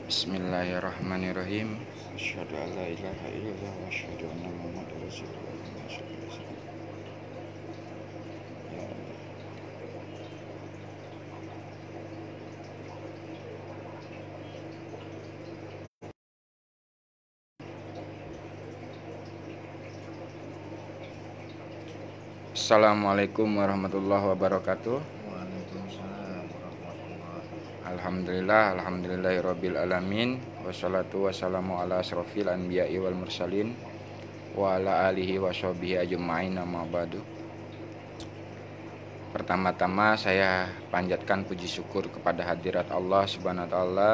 Bismillahirrahmanirrahim. Asyhadu an la ilaha illallah wa asyhadu anna Muhammadar Rasulullah. Ya Allah. Assalamualaikum warahmatullahi wabarakatuh. Waalaikumsalam warahmatullahi. Alhamdulillahirabbil alamin. Wassalatu wassalamu ala asrofil anbiya'i wal mursalin wa ala alihi wa sahbihi ajma'in, amma ba'du. Pertama-tama saya panjatkan puji syukur kepada hadirat Allah Subhanahu wa taala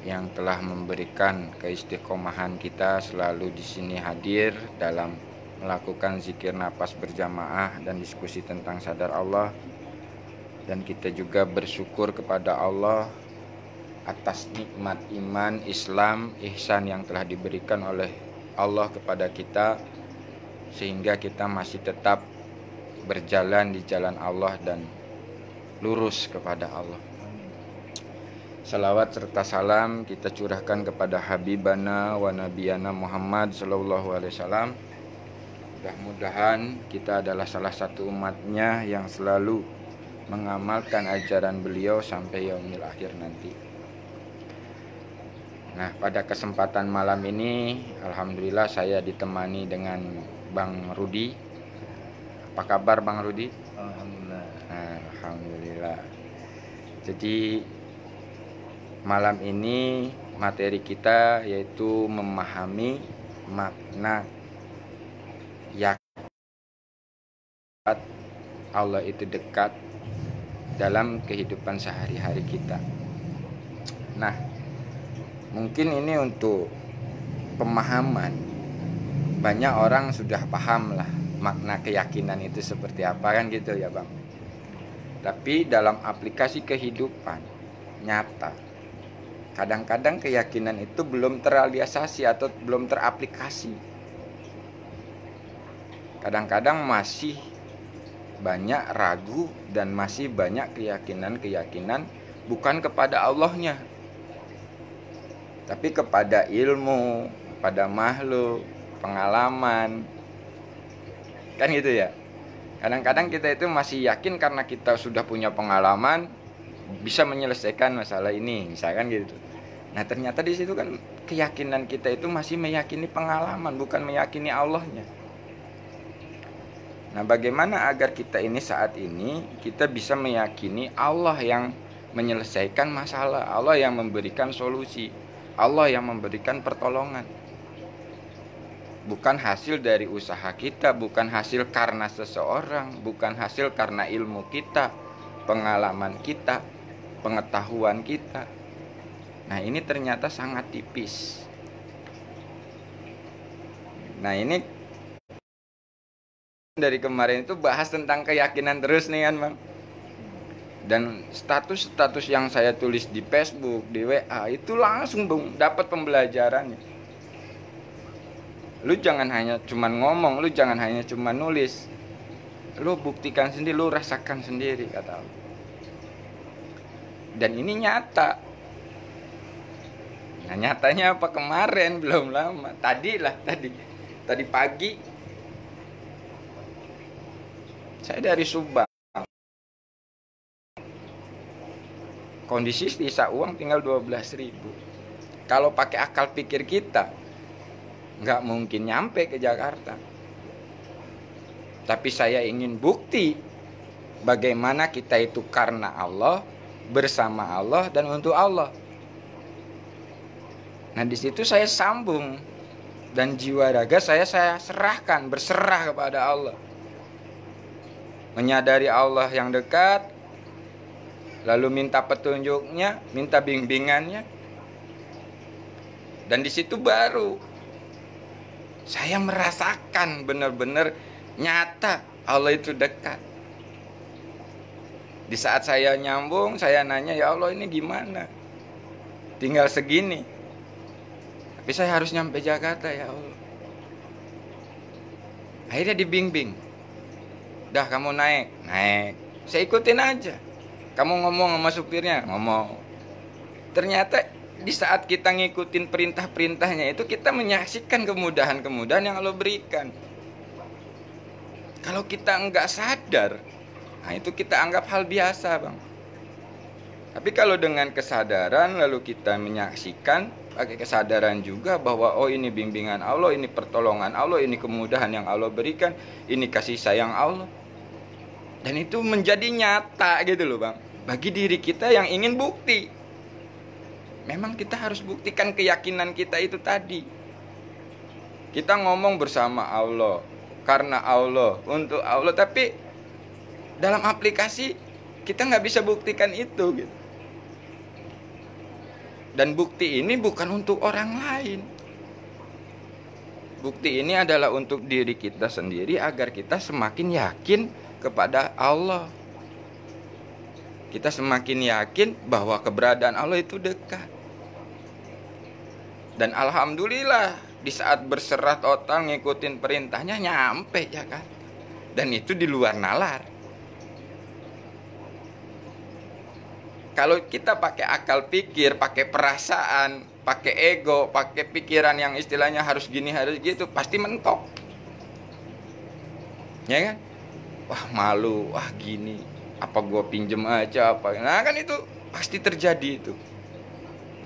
yang telah memberikan keistiqomahan kita selalu di sini hadir dalam melakukan zikir nafas berjamaah dan diskusi tentang sadar Allah. Dan kita juga bersyukur kepada Allah atas nikmat iman, Islam, ihsan yang telah diberikan oleh Allah kepada kita, sehingga kita masih tetap berjalan di jalan Allah dan lurus kepada Allah. Salawat serta salam kita curahkan kepada Habibana wa Nabiyana Muhammad sallallahu alaihi wasallam. Mudah-mudahan kita adalah salah satu umatnya yang selalu mengamalkan ajaran beliau sampai yaumil akhir nanti. Nah, pada kesempatan malam ini alhamdulillah saya ditemani dengan Bang Rudi. Apa kabar Bang Rudi? Alhamdulillah. Alhamdulillah. Jadi malam ini materi kita yaitu memahami makna yakin Allah itu dekat dalam kehidupan sehari-hari kita. Nah, mungkin ini untuk pemahaman. Banyak orang sudah paham lah makna keyakinan itu seperti apa, kan gitu ya Bang. Tapi dalam aplikasi kehidupan nyata, kadang-kadang keyakinan itu belum terrealisasi atau belum teraplikasi. Kadang-kadang masih banyak ragu dan masih banyak keyakinan-keyakinan bukan kepada Allahnya, tapi kepada ilmu, pada makhluk, pengalaman. Kan gitu ya. Kadang-kadang kita itu masih yakin karena kita sudah punya pengalaman bisa menyelesaikan masalah ini, misalkan gitu. Nah, ternyata di situ kan keyakinan kita itu masih meyakini pengalaman, bukan meyakini Allahnya. Nah, bagaimana agar kita ini saat ini kita bisa meyakini Allah yang menyelesaikan masalah, Allah yang memberikan solusi, Allah yang memberikan pertolongan. Bukan hasil dari usaha kita, bukan hasil karena seseorang, bukan hasil karena ilmu kita, pengalaman kita, pengetahuan kita. Nah, ini ternyata sangat tipis. Nah, ini dari kemarin itu bahas tentang keyakinan terus nih kan Bang. Dan status-status yang saya tulis di Facebook, di WA itu langsung dapat pembelajarannya. Lu jangan hanya cuman ngomong, lu jangan hanya cuman nulis. Lu buktikan sendiri, lu rasakan sendiri, kata Allah. Dan ini nyata. Nah, nyatanya apa? Kemarin belum lama. Tadi pagi saya dari Subang. Kondisi sisa uang tinggal 12.000. Kalau pakai akal pikir kita, nggak mungkin nyampe ke Jakarta. Tapi saya ingin bukti bagaimana kita itu karena Allah, bersama Allah, dan untuk Allah. Nah, di situ saya sambung dan jiwa raga saya serahkan, berserah kepada Allah. Menyadari Allah yang dekat, lalu minta petunjuknya, minta bimbingannya. Dan di situ baru saya merasakan benar-benar nyata Allah itu dekat. Di saat saya nyambung, saya nanya, ya Allah ini gimana? Tinggal segini. Tapi saya harus nyampe Jakarta ya Allah. Akhirnya dibimbing. Dah kamu naik. Saya ikutin aja. Kamu ngomong sama supirnya, ngomong. Ternyata di saat kita ngikutin perintah-perintahnya itu kita menyaksikan kemudahan-kemudahan yang Allah berikan. Kalau kita enggak sadar, nah itu kita anggap hal biasa, Bang. Tapi kalau dengan kesadaran lalu kita menyaksikan pakai kesadaran juga bahwa oh ini bimbingan Allah, ini pertolongan Allah, ini kemudahan yang Allah berikan, ini kasih sayang Allah. Dan itu menjadi nyata gitu loh, Bang. Bagi diri kita yang ingin bukti. Memang kita harus buktikan keyakinan kita itu tadi. Kita ngomong bersama Allah, karena Allah, untuk Allah, tapi dalam aplikasi kita nggak bisa buktikan itu gitu. Dan bukti ini bukan untuk orang lain. Bukti ini adalah untuk diri kita sendiri agar kita semakin yakin kepada Allah. Kita semakin yakin bahwa keberadaan Allah itu dekat. Dan alhamdulillah di saat berserah total ngikutin perintahnya nyampe ya kan. Dan itu di luar nalar. Kalau kita pakai akal pikir, pakai perasaan, pakai ego, pakai pikiran yang istilahnya harus gini, harus gitu, pasti mentok. Ya kan? Wah malu, wah gini, apa gue pinjem aja apa. Nah kan itu pasti terjadi itu.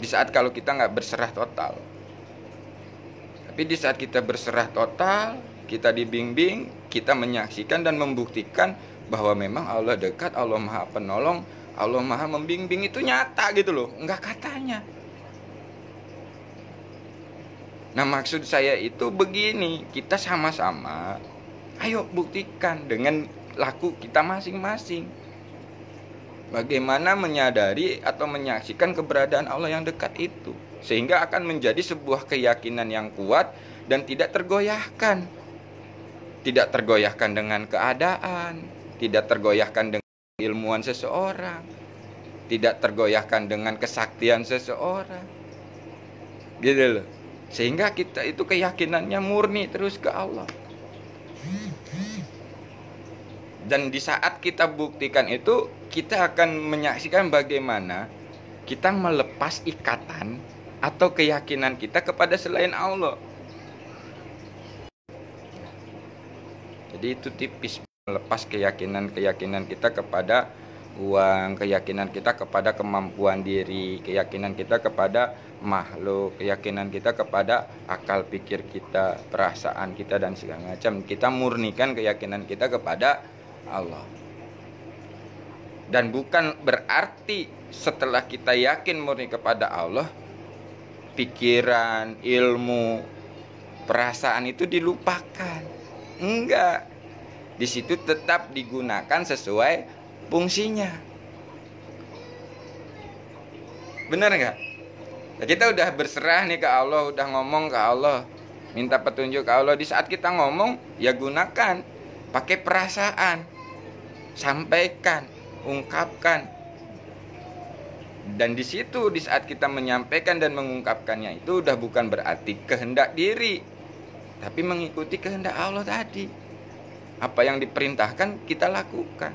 Di saat kalau kita nggak berserah total. Tapi di saat kita berserah total, kita dibimbing, kita menyaksikan dan membuktikan bahwa memang Allah dekat, Allah Maha Penolong, Allah Maha Membimbing, itu nyata gitu loh, nggak katanya. Nah maksud saya itu begini, kita sama-sama ayo buktikan dengan laku kita masing-masing. Bagaimana menyadari atau menyaksikan keberadaan Allah yang dekat itu, sehingga akan menjadi sebuah keyakinan yang kuat dan tidak tergoyahkan. Tidak tergoyahkan dengan keadaan, tidak tergoyahkan dengan ilmuwan seseorang, tidak tergoyahkan dengan kesaktian seseorang, gitu loh. Sehingga kita itu keyakinannya murni terus ke Allah. Dan di saat kita buktikan itu, kita akan menyaksikan bagaimana kita melepas ikatan atau keyakinan kita kepada selain Allah. Jadi itu tipis, melepas keyakinan kita kepada uang, keyakinan kita kepada kemampuan diri, keyakinan kita kepada makhluk, keyakinan kita kepada akal pikir kita, perasaan kita dan segala macam. Kita murnikan keyakinan kita kepada Allah. Dan bukan berarti setelah kita yakin murni kepada Allah, pikiran, ilmu, perasaan itu dilupakan. Enggak. Di situ tetap digunakan sesuai fungsinya. Benar enggak? Nah, kita udah berserah nih ke Allah, udah ngomong ke Allah, minta petunjuk ke Allah. Di saat kita ngomong, ya gunakan pakai perasaan, sampaikan, ungkapkan. Dan di situ di saat kita menyampaikan dan mengungkapkannya itu udah bukan berarti kehendak diri, tapi mengikuti kehendak Allah tadi. Apa yang diperintahkan kita lakukan.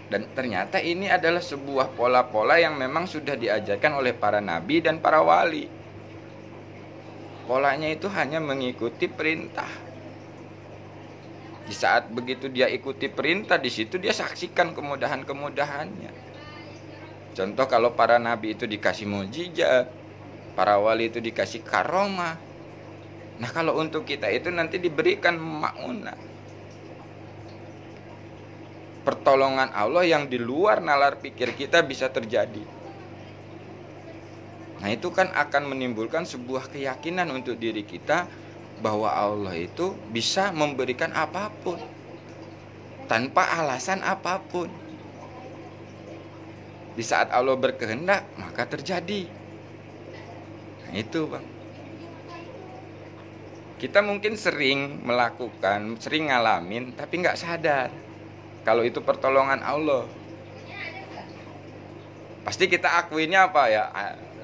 Dan ternyata ini adalah sebuah pola-pola yang memang sudah diajarkan oleh para nabi dan para wali. Polanya itu hanya mengikuti perintah. Di saat begitu dia ikuti perintah, di situ dia saksikan kemudahan-kemudahannya. Contoh kalau para nabi itu dikasih mukjizat, para wali itu dikasih karomah. Nah kalau untuk kita itu nanti diberikan maunah, pertolongan Allah yang di luar nalar pikir kita bisa terjadi. Nah itu kan akan menimbulkan sebuah keyakinan untuk diri kita bahwa Allah itu bisa memberikan apapun tanpa alasan apapun. Di saat Allah berkehendak maka terjadi. Nah itu Bang. Kita mungkin sering melakukan, sering ngalamin, tapi nggak sadar kalau itu pertolongan Allah. Pasti kita akuinnya apa ya?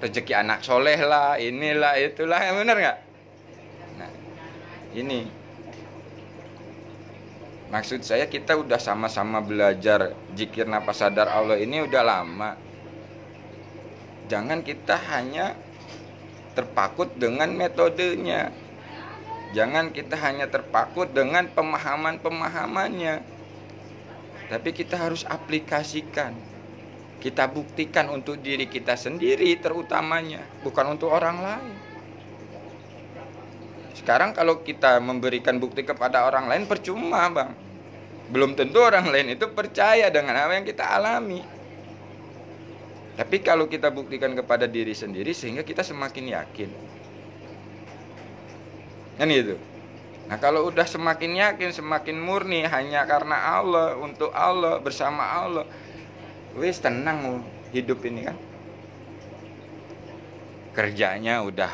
Rezeki anak soleh lah, inilah, itulah, bener nggak? Nah, ini maksud saya kita udah sama-sama belajar zikir nafas sadar Allah ini udah lama. Jangan kita hanya terpaku dengan metodenya. Jangan kita hanya terpaku dengan pemahaman-pemahamannya. Tapi kita harus aplikasikan. Kita buktikan untuk diri kita sendiri terutamanya, bukan untuk orang lain. Sekarang kalau kita memberikan bukti kepada orang lain percuma, Bang. Belum tentu orang lain itu percaya dengan apa yang kita alami. Tapi kalau kita buktikan kepada diri sendiri sehingga kita semakin yakin. Kan itu. Nah, kalau udah semakin yakin, semakin murni hanya karena Allah, untuk Allah, bersama Allah, wis tenang hidup ini kan. Kerjanya udah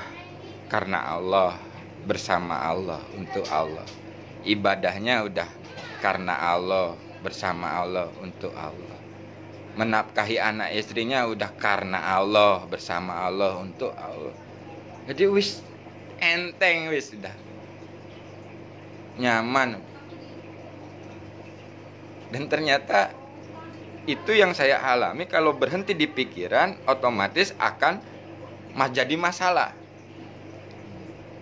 karena Allah, bersama Allah, untuk Allah. Ibadahnya udah karena Allah, bersama Allah, untuk Allah. Menafkahi anak istrinya udah karena Allah, bersama Allah, untuk Allah. Jadi wis enteng, wis udah nyaman. Dan ternyata itu yang saya alami. Kalau berhenti di pikiran otomatis akan jadi masalah.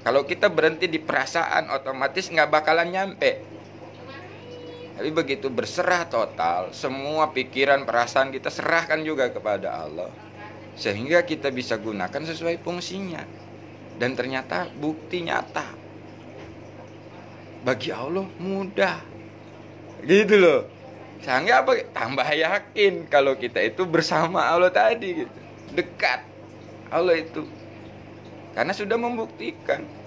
Kalau kita berhenti di perasaan otomatis nggak bakalan nyampe. Tapi begitu berserah total, semua pikiran, perasaan kita serahkan juga kepada Allah, sehingga kita bisa gunakan sesuai fungsinya. Dan ternyata bukti nyata. Bagi Allah mudah. Gitu loh. Sehingga apa? Tambah yakin kalau kita itu bersama Allah tadi gitu. Dekat Allah itu. Karena sudah membuktikan.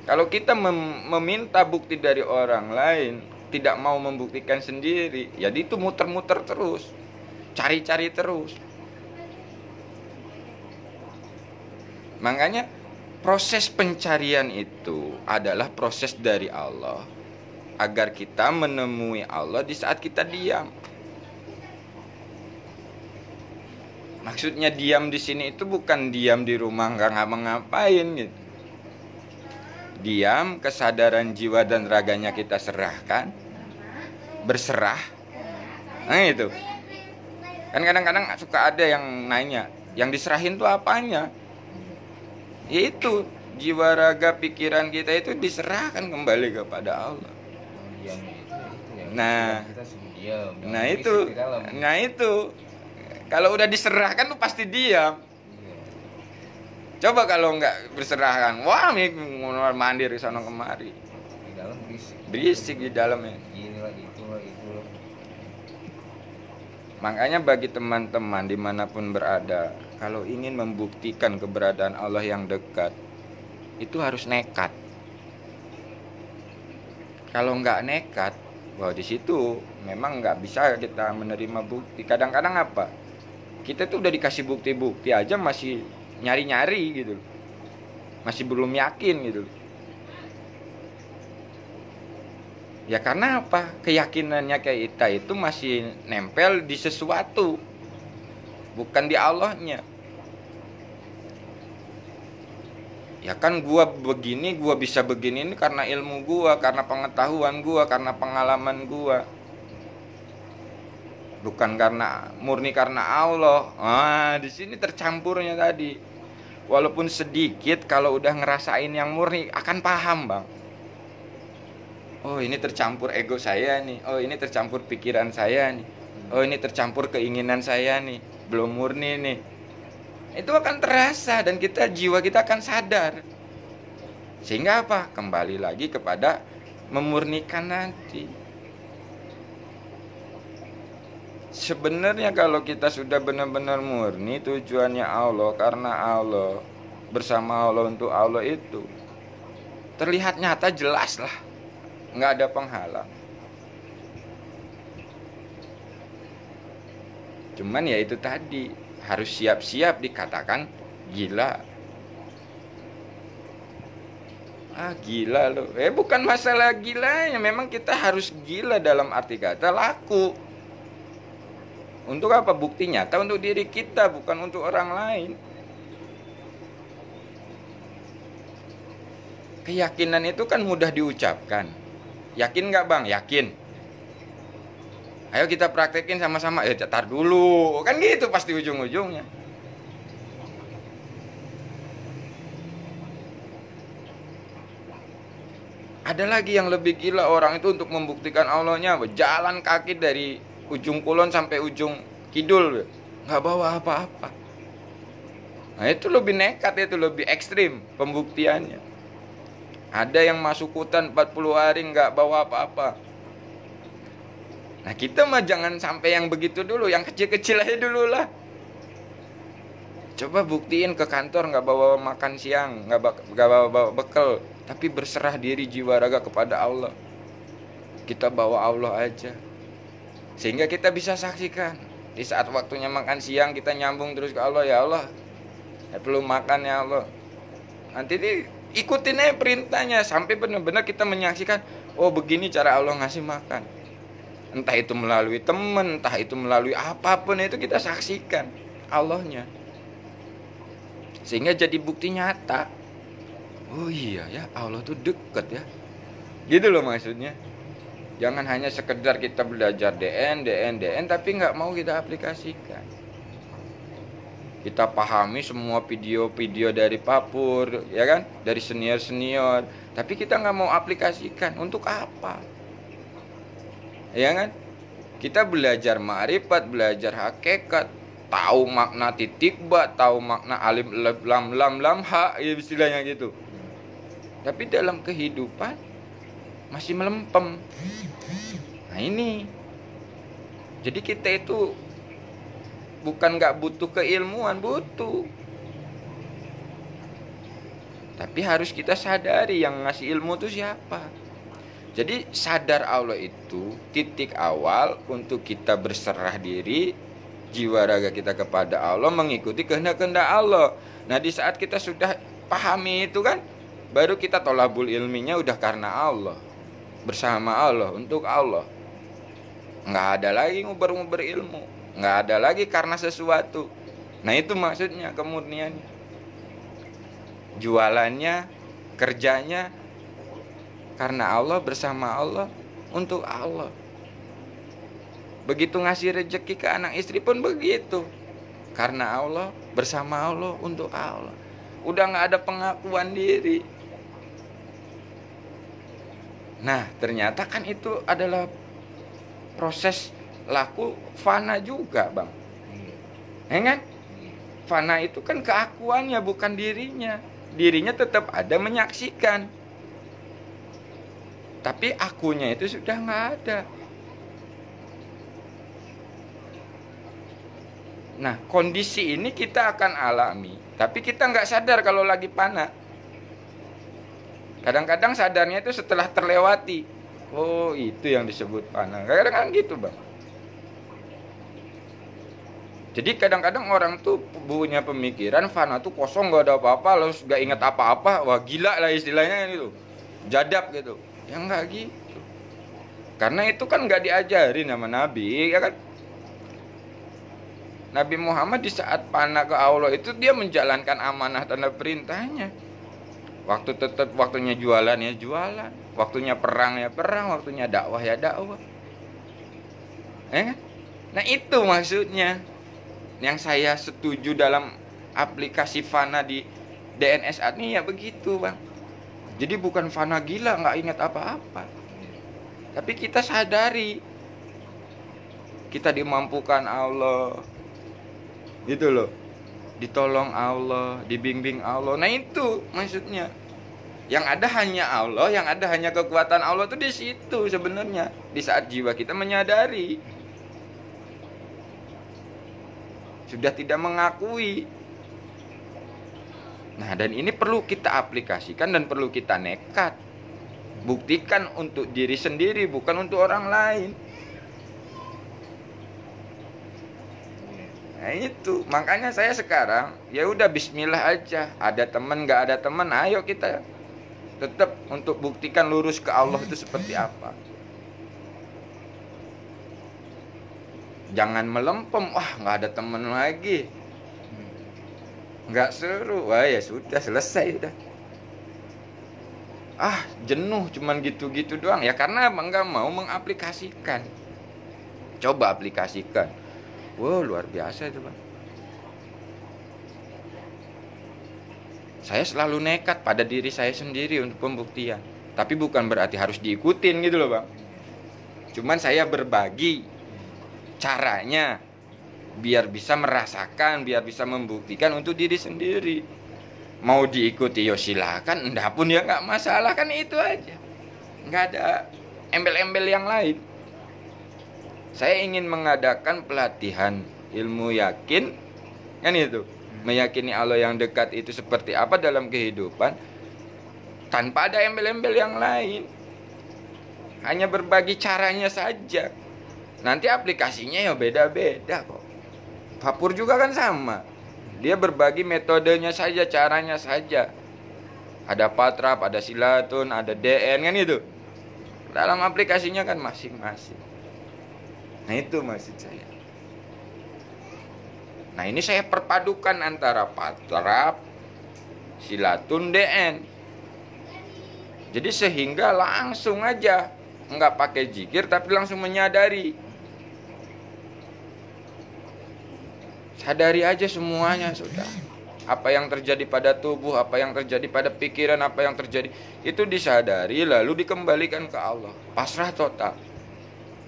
Kalau kita meminta bukti dari orang lain, tidak mau membuktikan sendiri, jadi itu muter-muter terus, cari-cari terus. Makanya proses pencarian itu adalah proses dari Allah, agar kita menemui Allah di saat kita diam. Maksudnya diam di sini itu bukan diam di rumah nggak ngapa-ngapain gitu. Diam, kesadaran jiwa dan raganya kita serahkan, berserah. Nah itu. Kan kadang-kadang suka ada yang nanya, yang diserahin tuh apanya? Yaitu jiwa, raga, pikiran kita itu diserahkan kembali kepada Allah. Nah itu. Kalau udah diserahkan tuh pasti diam. Coba kalau nggak berserahkan, wah mandir di sana kemari. Di dalam Berisik di dalamnya. Inilah itulah. Makanya bagi teman-teman dimanapun berada, kalau ingin membuktikan keberadaan Allah yang dekat, itu harus nekat. Kalau nggak nekat, wah di situ memang nggak bisa kita menerima bukti. Kadang-kadang apa? Kita tuh udah dikasih bukti-bukti aja masih nyari-nyari gitu, masih belum yakin gitu. Ya karena apa? Keyakinannya kita itu masih nempel di sesuatu, bukan di Allahnya. Ya kan gua begini, gua bisa begini ini karena ilmu gua, karena pengetahuan gua, karena pengalaman gua. Bukan murni karena Allah. Di sini tercampurnya tadi. Walaupun sedikit, kalau udah ngerasain yang murni akan paham, Bang. Oh, ini tercampur ego saya nih. Oh, ini tercampur pikiran saya nih. Oh, ini tercampur keinginan saya nih. Belum murni nih. Itu akan terasa dan jiwa kita akan sadar. Sehingga apa? Kembali lagi kepada memurnikan nanti. Sebenarnya kalau kita sudah benar-benar murni tujuannya Allah, karena Allah, bersama Allah, untuk Allah itu terlihat nyata, jelas lah, nggak ada penghalang. Cuman ya itu tadi, harus siap-siap dikatakan gila. Gila loh. Bukan masalah gilanya, memang kita harus gila dalam arti kata laku. Untuk apa? Bukti nyata untuk diri kita, bukan untuk orang lain. Keyakinan itu kan mudah diucapkan. Yakin nggak, Bang? Yakin. Ayo kita praktekin sama-sama. Tar dulu. Kan gitu pasti ujung-ujungnya. Ada lagi yang lebih gila orang itu untuk membuktikan Allahnya, jalan kaki dari ujung kulon sampai ujung kidul, nggak bawa apa-apa. Nah itu lebih nekat, itu lebih ekstrim pembuktiannya. Ada yang masuk hutan 40 hari nggak bawa apa-apa. Nah kita mah jangan sampai yang begitu dulu, yang kecil-kecil aja dulu lah. Coba buktiin ke kantor nggak bawa makan siang, nggak bawa bekal, tapi berserah diri jiwa raga kepada Allah. Kita bawa Allah aja, sehingga kita bisa saksikan di saat waktunya makan siang kita nyambung terus ke Allah. Ya Allah, saya perlu makan ya Allah. Nanti ikutin aja perintahnya sampai benar-benar kita menyaksikan, oh begini cara Allah ngasih makan. Entah itu melalui teman, entah itu melalui apapun, itu kita saksikan Allahnya, sehingga jadi bukti nyata. Oh iya ya, Allah tuh deket ya. Gitu loh maksudnya. Jangan hanya sekedar kita belajar DN tapi nggak mau kita aplikasikan. Kita pahami semua video-video dari Papur, ya kan, dari senior-senior, tapi kita nggak mau aplikasikan. Untuk apa? Ya kan? Kita belajar ma'rifat, belajar hakikat, tahu makna titik ba, tahu makna alif lam ha, ya istilahnya gitu. Tapi dalam kehidupan masih melempem. Nah ini, jadi kita itu bukan gak butuh keilmuan, butuh, tapi harus kita sadari yang ngasih ilmu itu siapa. Jadi sadar Allah itu titik awal untuk kita berserah diri jiwa raga kita kepada Allah, mengikuti kehendak-kehendak Allah. Nah di saat kita sudah pahami itu kan, baru kita tolabul ilminya udah karena Allah, bersama Allah, untuk Allah. Nggak ada lagi nguber-nguber ilmu, nggak ada lagi karena sesuatu. Nah itu maksudnya kemurniannya. Jualannya, kerjanya karena Allah, bersama Allah, untuk Allah. Begitu ngasih rezeki ke anak istri pun begitu, karena Allah, bersama Allah, untuk Allah. Udah nggak ada pengakuan diri. Nah ternyata kan itu adalah proses laku fana juga bang, ya kan? Fana itu kan keakuannya, bukan dirinya. Dirinya tetap ada menyaksikan, tapi akunya itu sudah nggak ada. Nah kondisi ini kita akan alami, tapi kita nggak sadar kalau lagi fana. Kadang-kadang sadarnya itu setelah terlewati. Oh itu yang disebut fana. Kadang-kadang gitu bang. Jadi kadang-kadang orang tuh punya pemikiran fana tuh kosong, gak ada apa-apa, lalu gak ingat apa-apa. Wah gila lah istilahnya gitu, jadab gitu. Ya nggak gitu. Karena itu kan nggak diajarin sama Nabi, ya kan? Nabi Muhammad di saat panah ke Allah itu dia menjalankan amanah tanda perintahnya. Waktunya jualan ya jualan, waktunya perang ya perang, waktunya dakwah ya dakwah. Nah itu maksudnya yang saya setuju dalam aplikasi fana di DNS ini ya begitu bang. Jadi bukan fana gila nggak ingat apa-apa, tapi kita sadari kita dimampukan Allah, gitu loh, ditolong Allah, dibimbing Allah. Nah itu maksudnya. Yang ada hanya Allah, yang ada hanya kekuatan Allah itu di situ sebenarnya. Di saat jiwa kita menyadari, sudah tidak mengakui. Nah dan ini perlu kita aplikasikan dan perlu kita nekat. Buktikan untuk diri sendiri, bukan untuk orang lain. Nah itu makanya saya sekarang ya udah bismillah aja. Ada teman nggak ada teman, ayo kita tetap untuk buktikan lurus ke Allah itu seperti apa. Jangan melempem, wah nggak ada teman lagi, nggak seru, wah ya sudah selesai udah. Jenuh cuman gitu-gitu doang ya, karena abang nggak mau mengaplikasikan. Coba aplikasikan. Wow, luar biasa itu Bang. Saya selalu nekat pada diri saya sendiri untuk pembuktian. Tapi bukan berarti harus diikutin gitu loh Bang. Cuman saya berbagi caranya biar bisa merasakan, biar bisa membuktikan untuk diri sendiri. Mau diikuti ya silakan, enggak pun ya nggak masalah, kan itu aja. Nggak ada embel-embel yang lain. Saya ingin mengadakan pelatihan ilmu yakin, kan itu. Meyakini Allah yang dekat itu seperti apa dalam kehidupan, tanpa ada embel-embel yang lain. Hanya berbagi caranya saja. Nanti aplikasinya ya beda-beda kok. Vapur juga kan sama. Dia berbagi metodenya saja, caranya saja. Ada patrap, ada silatun, ada DN, kan itu. Dalam aplikasinya kan masing-masing. Nah itu maksud saya. Nah ini saya perpadukan antara patrap, silatun, DN. Jadi sehingga langsung aja, nggak pakai zikir tapi langsung menyadari. Sadari aja semuanya sudah. Apa yang terjadi pada tubuh, apa yang terjadi pada pikiran, apa yang terjadi, itu disadari lalu dikembalikan ke Allah. Pasrah total.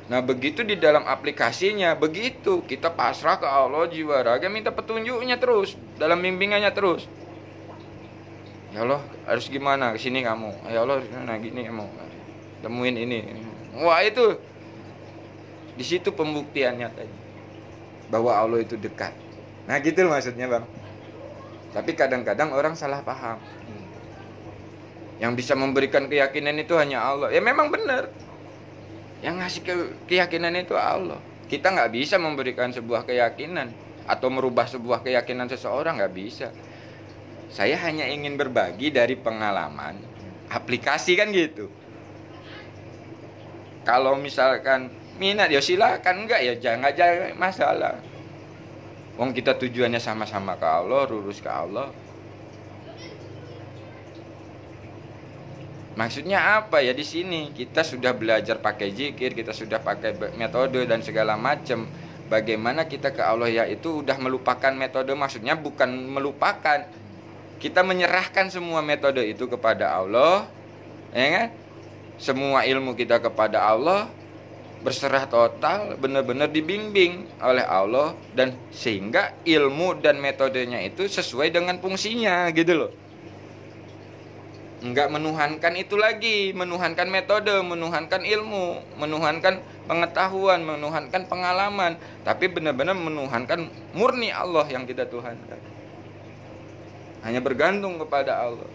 Nah begitu di dalam aplikasinya, begitu kita pasrah ke Allah, jiwa raga minta petunjuknya terus, dalam bimbingannya terus. Ya Allah harus gimana, kesini kamu. Ya Allah nah gini kamu, temuin ini. Wah itu, di situ pembuktiannya tadi, bahwa Allah itu dekat. Nah gitu maksudnya Bang. Tapi kadang-kadang orang salah paham. Yang bisa memberikan keyakinan itu hanya Allah. Ya memang benar. Yang ngasih keyakinan itu Allah. Kita nggak bisa memberikan sebuah keyakinan atau merubah sebuah keyakinan seseorang, nggak bisa. Saya hanya ingin berbagi dari pengalaman aplikasi kan gitu. Kalau misalkan minat ya silakan, enggak ya jangan masalah. Wong kita tujuannya sama-sama ke Allah, lurus ke Allah. Maksudnya apa ya di sini? Kita sudah belajar pakai zikir, kita sudah pakai metode dan segala macam. Bagaimana kita ke Allah yaitu udah melupakan metode, maksudnya bukan melupakan. Kita menyerahkan semua metode itu kepada Allah, ya kan? Semua ilmu kita kepada Allah, berserah total, benar-benar dibimbing oleh Allah, dan sehingga ilmu dan metodenya itu sesuai dengan fungsinya gitu loh. Enggak menuhankan itu lagi, menuhankan metode, menuhankan ilmu, menuhankan pengetahuan, menuhankan pengalaman, tapi benar-benar menuhankan murni Allah yang kita tuhankan. Hanya bergantung kepada Allah.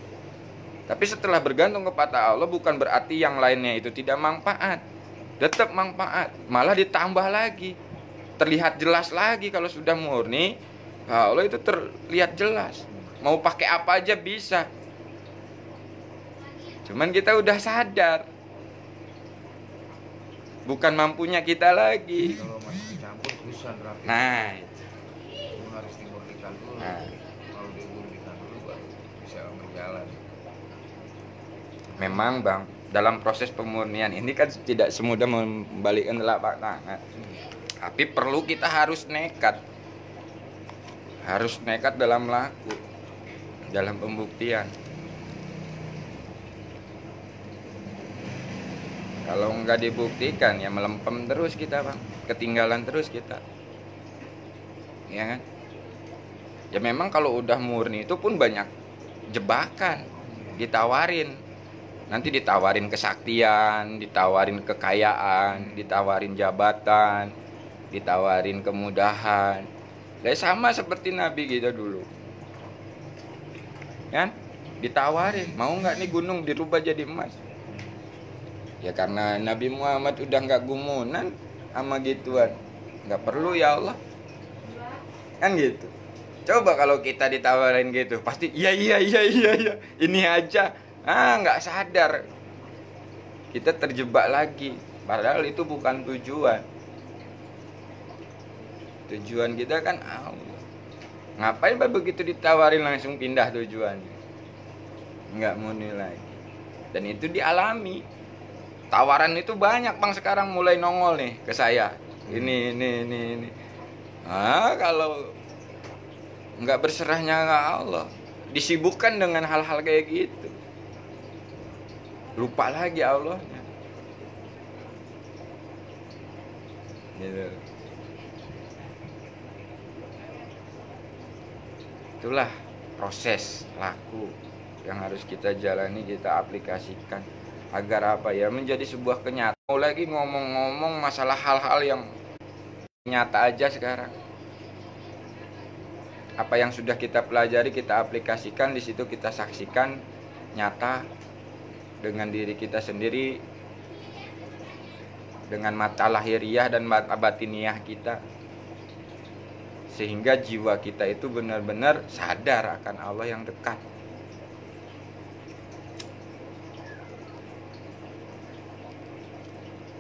Tapi setelah bergantung kepada Allah bukan berarti yang lainnya itu tidak manfaat. Tetap manfaat, malah ditambah lagi. Terlihat jelas lagi kalau sudah murni, Allah itu terlihat jelas. Mau pakai apa aja bisa. Cuman kita udah sadar, bukan mampunya kita lagi. Kalau masih dicampur susah berarti. Nah, itu harus dimurnikan dulu. Nah. Kalau dimurnikan dulu baru bisa berjalan. Memang Bang, dalam proses pemurnian ini kan tidak semudah membalikkan telapak tangan. Tapi perlu kita harus nekat. Harus nekat dalam laku, dalam pembuktian. Kalau nggak dibuktikan ya melempem terus kita Bang, ketinggalan terus kita, ya kan? Ya memang kalau udah murni itu pun banyak jebakan, ditawarin, nanti ditawarin kesaktian, ditawarin kekayaan, ditawarin jabatan, ditawarin kemudahan. Ya sama seperti Nabi kita dulu, kan? Ditawarin, mau nggak nih gunung dirubah jadi emas? Ya karena Nabi Muhammad udah nggak gumunan sama gituan, nggak perlu ya Allah, kan gitu. Coba kalau kita ditawarin gitu, pasti iya ini aja, nggak sadar kita terjebak lagi. Padahal itu bukan tujuan. Tujuan kita kan Allah. Ngapain begitu ditawarin langsung pindah tujuannya? Nggak murni lagi. Dan itu dialami. Tawaran itu banyak Bang sekarang mulai nongol nih ke saya. ini. Kalau nggak berserahnya nggak Allah, disibukkan dengan hal-hal kayak gitu, lupa lagi Allahnya. Gitu. Itulah proses laku yang harus kita jalani, kita aplikasikan agar apa ya, menjadi sebuah kenyataan. Mau lagi ngomong-ngomong masalah hal-hal yang nyata aja sekarang. Apa yang sudah kita pelajari kita aplikasikan, di situ kita saksikan nyata dengan diri kita sendiri, dengan mata lahiriah dan mata batiniah kita, sehingga jiwa kita itu benar-benar sadar akan Allah yang dekat.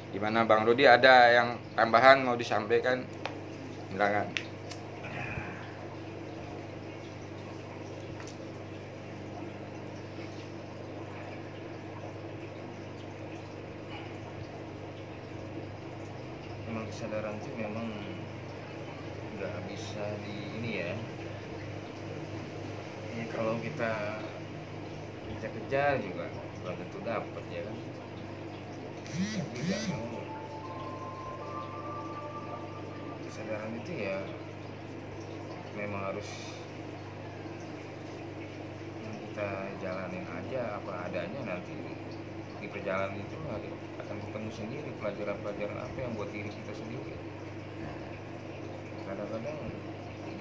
Gimana Bang Rudi, ada yang tambahan mau disampaikan? Silakan. Memang kesadaran itu memang nggak bisa di ini ya. Ya kalau kita kejar juga belum tentu dapat ya kan. Tapi nggak mau kesadaran itu ya memang harus yang kita jalanin aja apa adanya. Nanti di perjalanan itu akan ketemu sendiri pelajaran-pelajaran apa yang buat diri kita sendiri. Kadang-kadang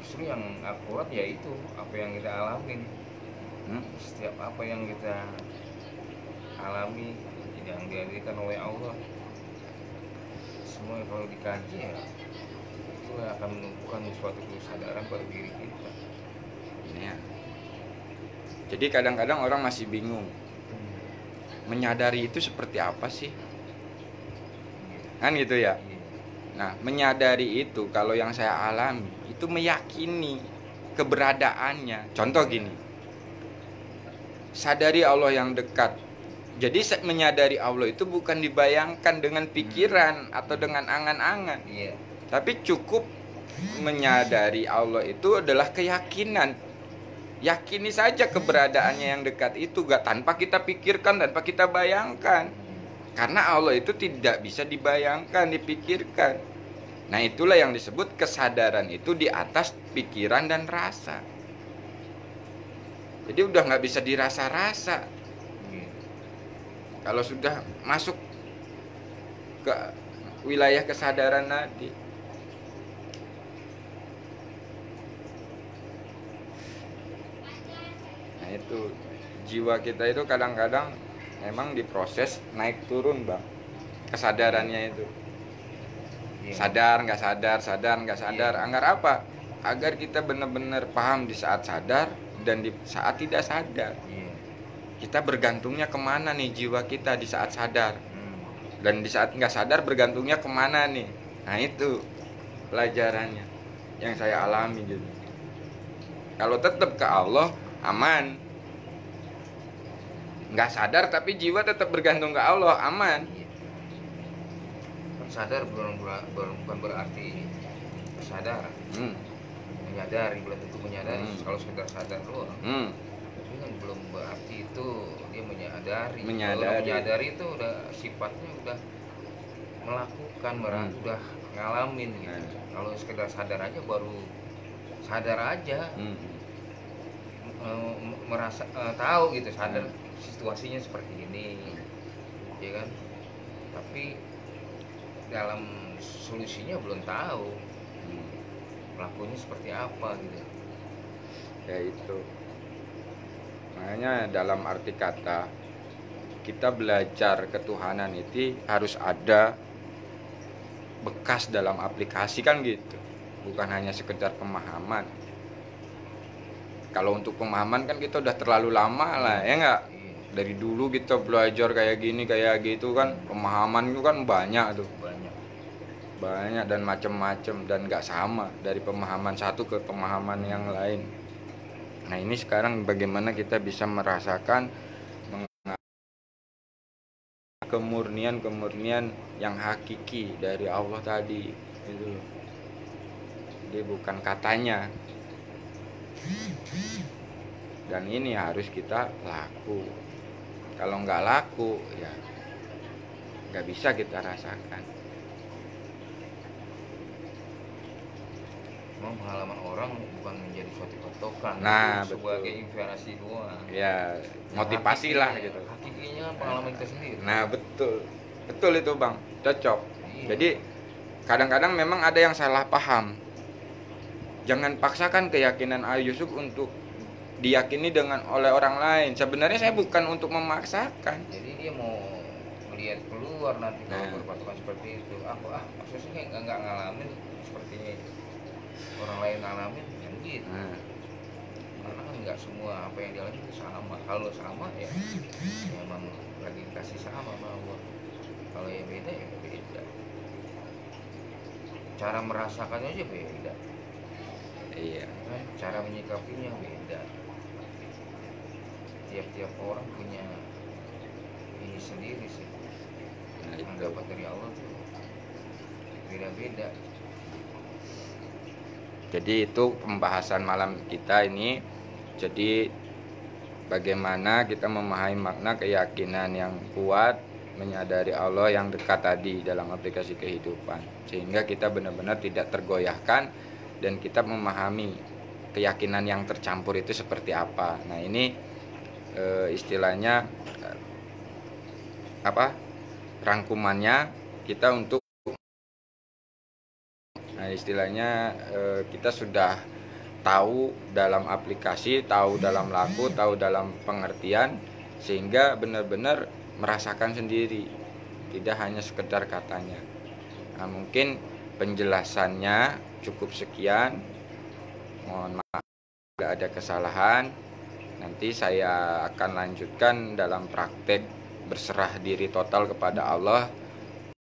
justru yang akurat yaitu apa yang kita alamin. Setiap apa yang kita alami yang dihadirkan oleh Allah, semua kalau dikaji ya itu akan menumbuhkan suatu kesadaran pada diri kita. Ya. Jadi kadang-kadang orang masih bingung, menyadari itu seperti apa sih? Kan gitu ya. Nah, menyadari itu kalau yang saya alami itu meyakini keberadaannya. Contoh gini, sadari Allah yang dekat. Jadi menyadari Allah itu bukan dibayangkan dengan pikiran atau dengan angan-angan. Tapi cukup menyadari Allah itu adalah keyakinan. Yakini saja keberadaannya yang dekat itu, gak tanpa kita pikirkan, tanpa kita bayangkan. Karena Allah itu tidak bisa dibayangkan, dipikirkan. Nah, itulah yang disebut kesadaran itu di atas pikiran dan rasa. Jadi udah gak bisa dirasa-rasa. Kalau sudah masuk ke wilayah kesadaran tadi. Nah, itu jiwa kita itu kadang-kadang memang diproses naik turun Bang, kesadarannya itu. Sadar nggak sadar, sadar nggak sadar. Agar apa? Agar kita benar-benar paham di saat sadar dan di saat tidak sadar. Kita bergantungnya kemana nih jiwa kita di saat sadar, dan di saat nggak sadar bergantungnya kemana nih. Nah, itu pelajarannya yang saya alami gitu. Kalau tetap ke Allah aman, nggak sadar tapi jiwa tetap bergantung ke Allah aman. Sadar bukan berarti sadar. Menyadari belum tentu menyadari. Kalau sekedar sadar doang. Tapi kan belum berarti itu dia menyadari. Kalau menyadari itu udah sifatnya udah melakukan, udah ngalamin gitu. Kalau sekedar sadar aja baru sadar aja. Merasa tahu gitu, sadar situasinya seperti ini. Ya kan? Tapi dalam solusinya belum tahu. Pelakunya seperti apa gitu. Ya itu. Makanya dalam arti kata kita belajar ketuhanan itu harus ada bekas dalam aplikasi kan gitu. Bukan hanya sekedar pemahaman. Kalau untuk pemahaman kan kita udah terlalu lama lah, ya enggak? Dari dulu kita belajar kayak gini kayak gitu kan, pemahaman itu kan banyak tuh. Banyak dan macam-macam dan nggak sama dari pemahaman satu ke pemahaman yang lain. Nah, ini sekarang bagaimana kita bisa merasakan kemurnian yang hakiki dari Allah tadi. Itu. Jadi bukan katanya. Dan ini harus kita laku. Kalau nggak laku, ya nggak bisa kita rasakan. Memang pengalaman orang bukan menjadi suatu patokan, Nah, itu sebagai inspirasi doang. Ya, motivasi lah gitu. Hakikinya kan pengalaman kita sendiri. Nah, betul. Betul itu, Bang. Cocok. Iya. Jadi kadang-kadang memang ada yang salah paham. Jangan paksakan keyakinan Yusuf untuk diyakini oleh orang lain. Sebenarnya saya bukan untuk memaksakan. Jadi dia mau melihat keluar nanti kalau berpatokan seperti itu. Maksudnya nggak ngalamin seperti orang lain ngalamin kan gitu. Karena kan nggak semua apa yang dialami itu sama. Kalau sama ya memang lagi dikasih sama Allah. Kalau yang beda ya beda. Cara merasakannya aja beda. Iya. Kan cara menyikapinya beda. Tiap-tiap orang punya ini sendiri sih. Yang dapat dari Allah tuh beda-beda. Jadi itu pembahasan malam kita ini. Jadi bagaimana kita memahami makna keyakinan yang kuat, menyadari Allah yang dekat tadi dalam aplikasi kehidupan, sehingga kita benar-benar tidak tergoyahkan dan kita memahami keyakinan yang tercampur itu seperti apa. Nah, ini istilahnya rangkumannya kita untuk istilahnya kita sudah tahu dalam aplikasi, tahu dalam laku, tahu dalam pengertian, sehingga benar-benar merasakan sendiri, tidak hanya sekedar katanya. Nah, mungkin penjelasannya cukup sekian. Mohon maaf jika ada kesalahan. Nanti saya akan lanjutkan dalam praktek berserah diri total kepada Allah